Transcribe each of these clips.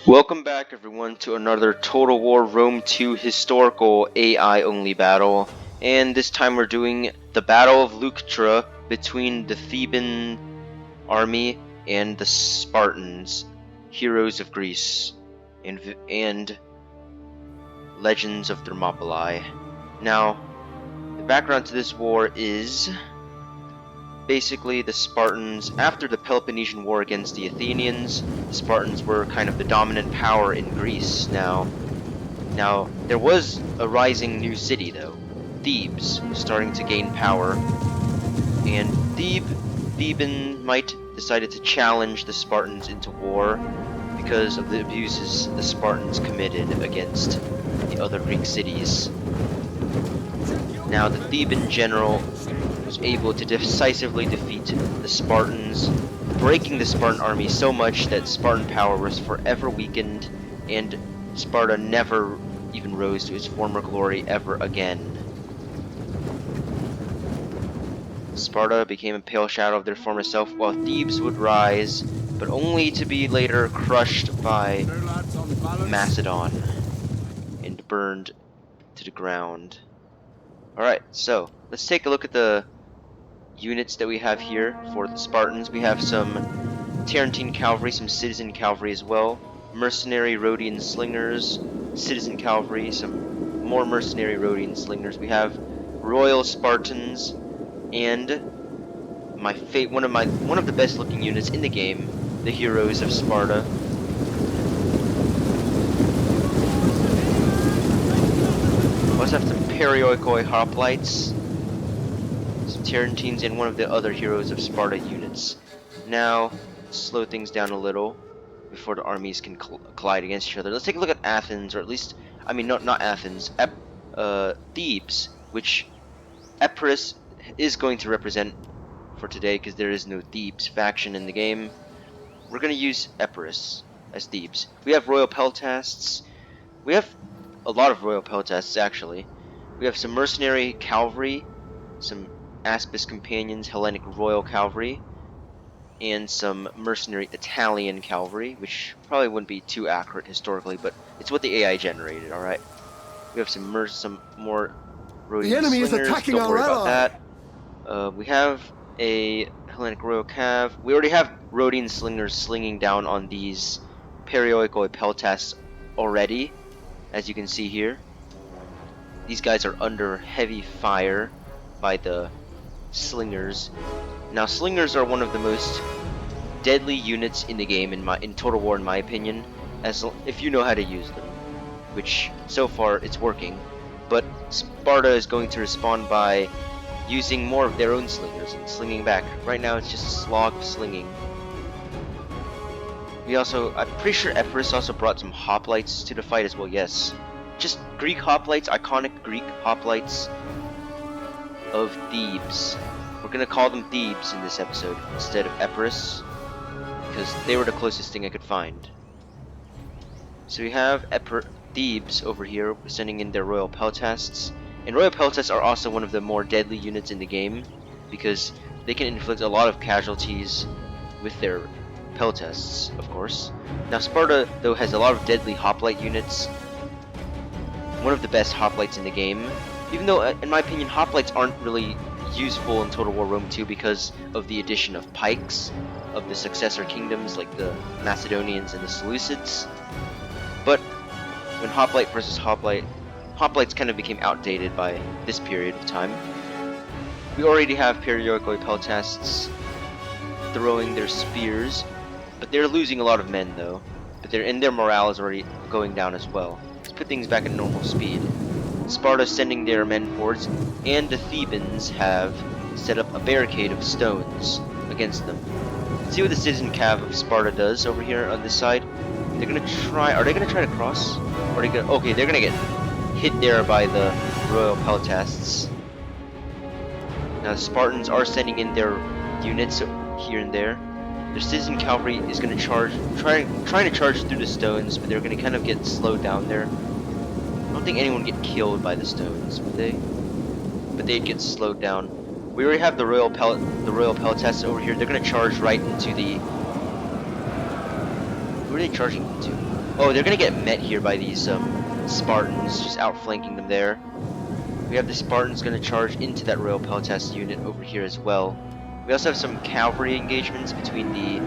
Welcome back everyone to another Total War Rome 2 historical AI only battle, and this time we're doing the Battle of Leuctra between the Theban army and the Spartans, heroes of Greece, and legends of Thermopylae. Now, the background to this war is basically the Spartans, after the Peloponnesian War against the Athenians, the Spartans were kind of the dominant power in Greece. Now there was a rising new city though, Thebes, starting to gain power, and Theban might decided to challenge the Spartans into war because of the abuses the Spartans committed against the other Greek cities. Now the Theban general was able to decisively defeat the Spartans, breaking the Spartan army so much that Spartan power was forever weakened, and Sparta never even rose to its former glory ever again. Sparta became a pale shadow of their former self, while Thebes would rise, but only to be later crushed by Macedon and burned to the ground. Alright, so let's take a look at the units that we have here for the Spartans. We have some Tarentine cavalry, some citizen cavalry as well, mercenary Rhodian slingers, citizen cavalry, some more mercenary Rhodian slingers. We have royal Spartans, and one of the best looking units in the game, the heroes of Sparta. We also have some Perioikoi hoplites, some Tarentines, and one of the other heroes of Sparta units. Now, slow things down a little before the armies can collide against each other. Let's take a look at Athens, or at least, I mean, not Athens, Thebes, which Epirus is going to represent for today because there is no Thebes faction in the game. We're going to use Epirus as Thebes. We have royal peltasts. We have a lot of royal peltasts actually. We have some mercenary cavalry, some Aspis companions, Hellenic royal cavalry, and some mercenary Italian cavalry, which probably wouldn't be too accurate historically, but it's what the AI generated. All right. We have some more Rhodian The enemy slingers. is attacking Don't our worry ally. about that. We have a Hellenic royal cav. We already have Rhodian slingers slinging down on these Perioikoi peltasts already, as you can see here. These guys are under heavy fire by the slingers. Now, slingers are one of the most deadly units in the game in Total War, in my opinion, if you know how to use them, which so far it's working. But Sparta is going to respond by using more of their own slingers and slinging back. Right now, it's just a slog of slinging. I'm pretty sure Epirus also brought some hoplites to the fight as well. Yes, just Greek hoplites, iconic Greek hoplites of Thebes. We're gonna call them Thebes in this episode instead of Epirus, because they were the closest thing I could find. So we have Thebes over here sending in their royal peltasts, and royal peltasts are also one of the more deadly units in the game because they can inflict a lot of casualties with their peltasts, of course. Now Sparta though has a lot of deadly hoplite units, one of the best hoplites in the game, even though in my opinion hoplites aren't really useful in Total War Rome 2 because of the addition of pikes of the successor kingdoms like the Macedonians and the Seleucids. But when hoplite versus hoplites kind of became outdated by this period of time. We already have Perioikoi peltasts throwing their spears, but they're losing a lot of men though. But their morale is already going down as well. Let's put things back at normal speed. Sparta sending their men forwards, and the Thebans have set up a barricade of stones against them. Let's see what the citizen cav of Sparta does over here on this side. Are they gonna try to cross? Okay, they're gonna get hit there by the royal peltasts. Now the Spartans are sending in their units here and there. Their citizen cavalry is gonna trying to charge through the stones, but they're gonna kind of get slowed down there. I don't think anyone would get killed by the stones, would they? But they'd get slowed down. We already have the royal peltasts over here. They're gonna charge right into the. Who are they charging into? Oh, they're gonna get met here by these Spartans, just outflanking them there. We have the Spartans gonna charge into that Royal Peltas unit over here as well. We also have some cavalry engagements between the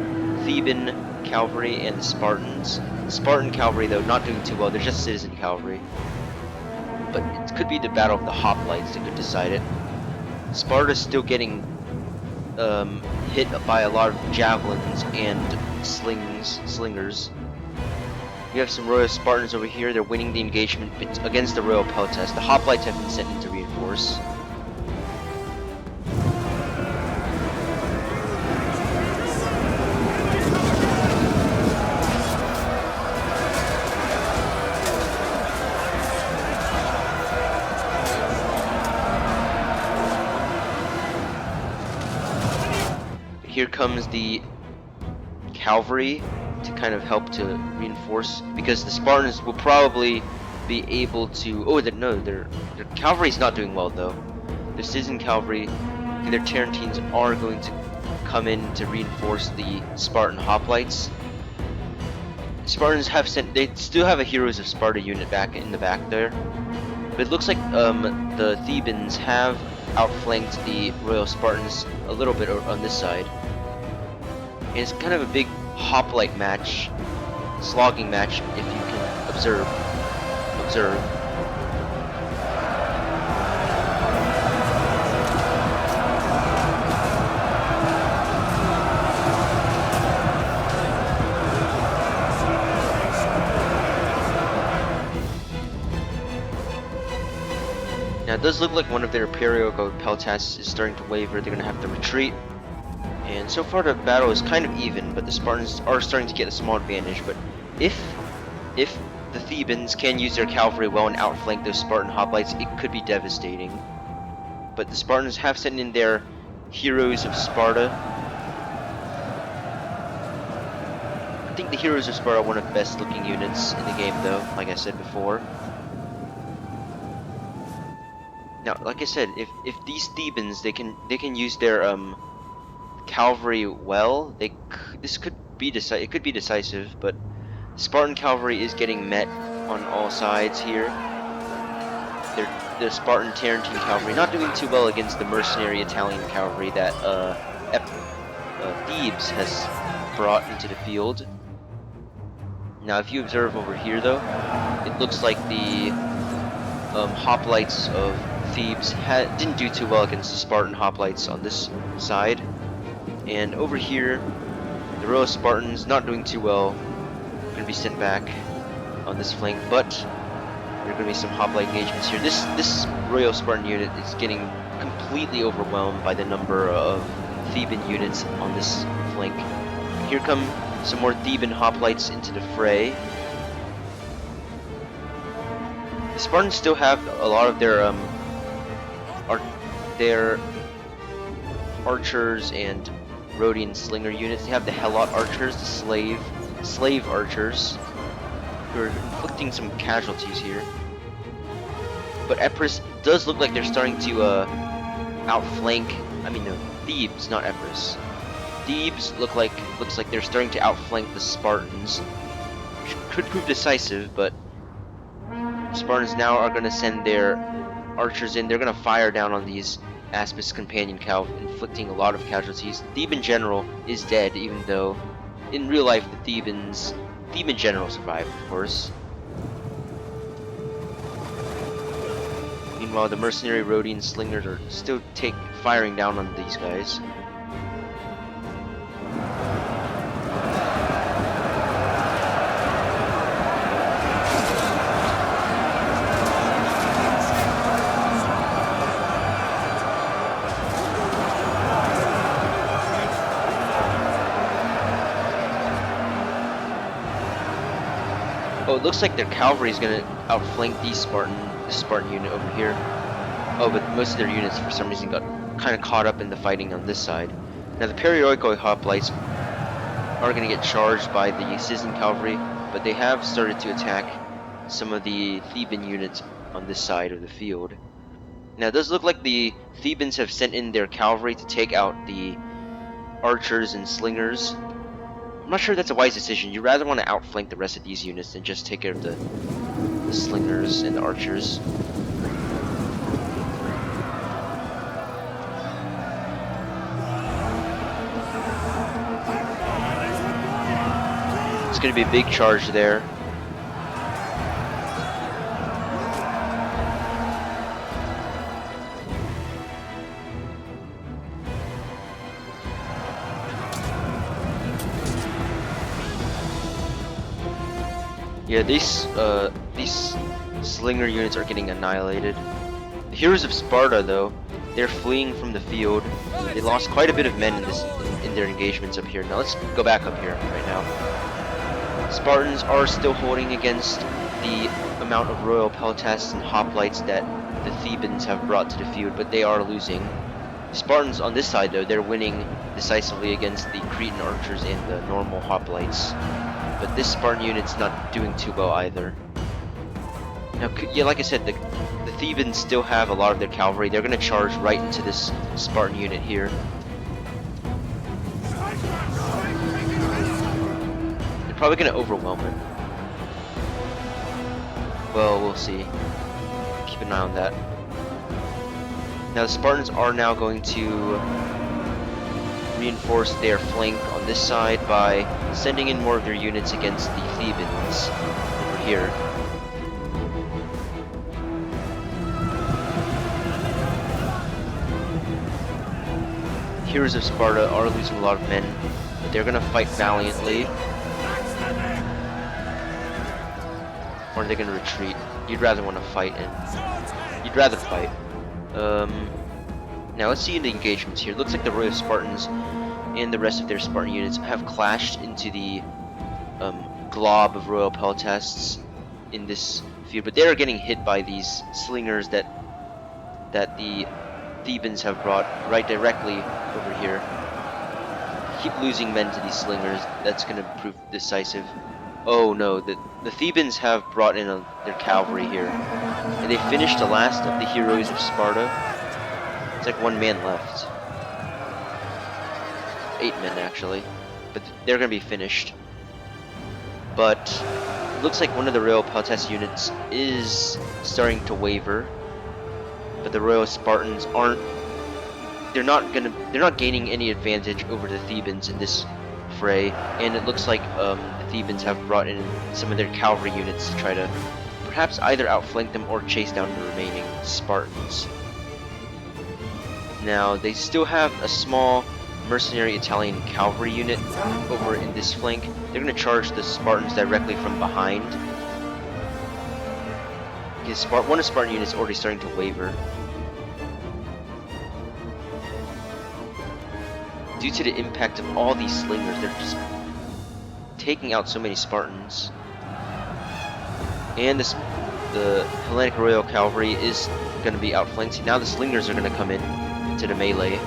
Theban cavalry and the Spartans. The Spartan cavalry, though, not doing too well. They're just citizen cavalry. But it could be the Battle of the Hoplites that could decide it. Sparta's still getting hit by a lot of javelins and slingers. We have some Royal Spartans over here. They're winning the engagement against the Royal Peltas. The Hoplites have been sent in to reinforce. Here comes the cavalry to kind of help to reinforce, because the Spartans will probably be able to. Oh, no, their cavalry is not doing well though. The citizen cavalry, their Tarentines are going to come in to reinforce the Spartan hoplites. Spartans have sent. They still have a Heroes of Sparta unit back in the back there, but it looks like the Thebans have outflanked the Royal Spartans a little bit on this side. And it's kind of a big hoplite match, slogging match, if you can observe. Now it does look like one of their periodical peltas is starting to waver. They're going to have to retreat. And so far the battle is kind of even, but the Spartans are starting to get a small advantage. But if the Thebans can use their cavalry well and outflank those Spartan hoplites, it could be devastating. But the Spartans have sent in their Heroes of Sparta. I think the Heroes of Sparta are one of the best looking units in the game though, like I said before. Now, like I said, if these Thebans, they can use their cavalry well, this could be it could be decisive, but Spartan cavalry is getting met on all sides here. The Spartan Tarentine cavalry not doing too well against the mercenary Italian cavalry that Thebes has brought into the field. Now, if you observe over here, though, it looks like the hoplites of Thebes didn't do too well against the Spartan hoplites on this side. And over here, the Royal Spartans not doing too well, going to be sent back on this flank, but there are going to be some hoplite engagements here. This Royal Spartan unit is getting completely overwhelmed by the number of Theban units on this flank. Here come some more Theban hoplites into the fray. The Spartans still have a lot of their archers and Rhodian slinger units. They have the Helot archers, the slave archers, who are inflicting some casualties here. But Epirus does look like they're starting to outflank. I mean, no, Thebes, not Epirus. Thebes looks like they're starting to outflank the Spartans, which could prove decisive. But Spartans now are going to send their archers in. They're going to fire down on these Aspis companion cav, inflicting a lot of casualties. The Theban general is dead, even though in real life the Theban general survived, of course. Meanwhile, the mercenary Rhodian slingers are still firing down on these guys. Oh, it looks like their cavalry is going to outflank this Spartan unit over here. Oh, but most of their units for some reason got kind of caught up in the fighting on this side. Now the Perioikoi hoplites are going to get charged by the citizen cavalry, but they have started to attack some of the Theban units on this side of the field. Now it does look like the Thebans have sent in their cavalry to take out the archers and slingers. I'm not sure that's a wise decision. You rather want to outflank the rest of these units than just take care of the slingers and the archers. It's going to be a big charge there. Yeah, these slinger units are getting annihilated. The heroes of Sparta, though, they're fleeing from the field. They lost quite a bit of men in their engagements up here. Now let's go back up here right now. Spartans are still holding against the amount of royal peltasts and hoplites that the Thebans have brought to the field, but they are losing. Spartans on this side, though, they're winning decisively against the Cretan archers and the normal hoplites. But this Spartan unit's not doing too well either. Now, yeah, like I said, the Thebans still have a lot of their cavalry. They're going to charge right into this Spartan unit here. They're probably going to overwhelm it. Well, we'll see. Keep an eye on that. Now, the Spartans are now going to reinforce their flank on this side by sending in more of their units against the Thebans over here. The heroes of Sparta are losing a lot of men, but they're going to fight valiantly. Or are they going to retreat? You'd rather want to fight, and you'd rather fight. Now let's see the engagements here. Looks like the Royal Spartans and the rest of their Spartan units have clashed into the glob of royal peltasts in this field, but they are getting hit by these slingers that the Thebans have brought right directly over here. Keep losing men to these slingers. That's going to prove decisive. Oh no, the Thebans have brought in their cavalry here, and they finished the last of the heroes of Sparta. It's like one man left. 8 men actually, but they're going to be finished. But it looks like one of the royal peltast units is starting to waver, but the royal Spartans aren't. They're not gaining any advantage over the Thebans in this fray, and it looks like the Thebans have brought in some of their cavalry units to try to perhaps either outflank them or chase down the remaining Spartans. Now they still have a small mercenary Italian cavalry unit over in this flank. They're going to charge the Spartans directly from behind. Because one of the Spartan units is already starting to waver. Due to the impact of all these slingers, they're just taking out so many Spartans. And the Hellenic Royal Cavalry is going to be outflanked. Now the slingers are going to come in to the melee.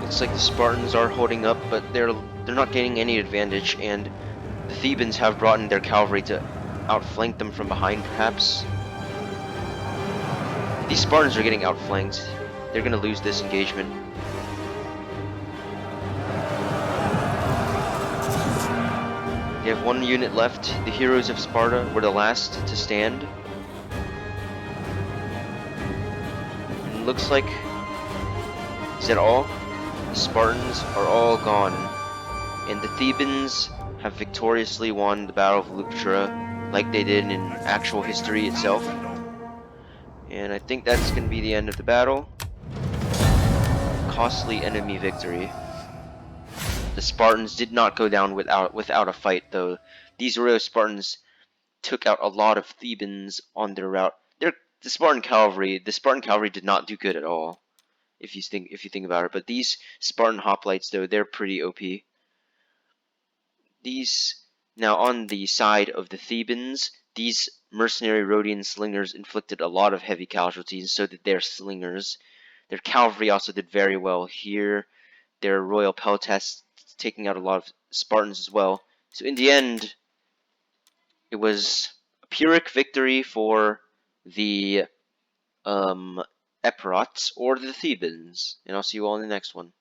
Looks like the Spartans are holding up, but they're not gaining any advantage, and the Thebans have brought in their cavalry to outflank them from behind, perhaps. These Spartans are getting outflanked. They're going to lose this engagement. They have one unit left. The heroes of Sparta were the last to stand. And it looks like... Is that all? The Spartans are all gone. And the Thebans have victoriously won the Battle of Leuctra, like they did in actual history itself. And I think that's going to be the end of the battle. Costly enemy victory. The Spartans did not go down without a fight, though. These royal Spartans took out a lot of Thebans on their route. The Spartan cavalry did not do good at all, if you think about it. But these Spartan hoplites, though, they're pretty OP. These now on the side of the Thebans, these mercenary Rhodian slingers inflicted a lot of heavy casualties, so did their slingers. Their cavalry also did very well here. Their royal peltasts taking out a lot of Spartans as well. So in the end, it was a Pyrrhic victory for the Epirots or the Thebans. And I'll see you all in the next one.